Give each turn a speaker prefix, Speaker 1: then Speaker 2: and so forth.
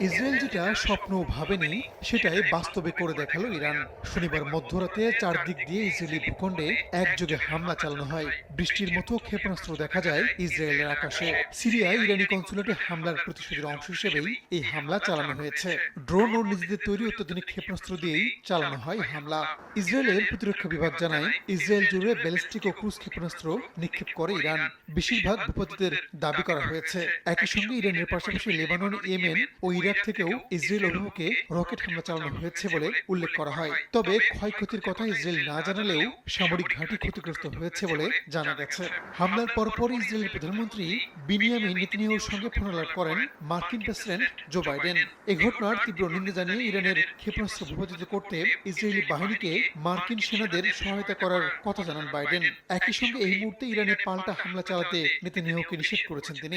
Speaker 1: Israel যেটা স্বপ্নও ভাবেনি সেটাই বাস্তবে করে দেখালো ইরান। শনিবার মধ্যরাতে চারদিক দিয়ে ইসরায়েলি ভূখণ্ডে একযোগে হামলা চালানো হয়। বৃষ্টির মতো ক্ষেপণাস্ত্র দেখা যায় ইসরায়েলের আকাশে। সিরিয়ায় ইরানি কনসুলেটে হামলার প্রতিশোধের অংশ হিসেবেই এই হামলা চালানো হয়েছে। ড্রোন ও নিজেদের তৈরি অত্যাধুনিক ক্ষেপণাস্ত্র দিয়েই চালানো হয় হামলা। ইসরায়েলের প্রতিরক্ষা বিভাগ জানায়, ইসরায়েল জুড়ে ব্যালিস্টিক ও ক্রুজ ক্ষেপণাস্ত্র নিক্ষেপ করে ইরান। বেশিরভাগ ভূপতিদের দাবি করা হয়েছে। একই সঙ্গে ইরানের পাশাপাশি লেবানন, ইয়েমেন ও ইরাক থেকেও ইসরায়েল অভিমুখে রকেট হামলা চালানো হয়েছে বলে উল্লেখ করা হয়। তবে ক্ষয়ক্ষতির কথা ইসরায়েল না জানালেও সামরিক ঘাঁটি ক্ষতিগ্রস্ত হয়েছে বলে জানা গেছে। হামলার পরপর ইসরায়েলের প্রধানমন্ত্রী বিনিয়ামিন নেতানিয়াহুর সঙ্গে ফোন আলাপ করেন মার্কিন প্রেসিডেন্ট জো বাইডেন। এ ঘটনার তীব্র নিন্দা জানিয়ে ইরানের ক্ষেপণাস্ত্র ভূপাতিত করতে ইসরায়েলি বাহিনীকে মার্কিন সেনাদের সহায়তা করার কথা জানান বাইডেন। একই সঙ্গে এই মুহূর্তে ইরানে পাল্টা হামলা চালাতে নেতানিয়াহুকে নিষেধ করেছেন তিনি।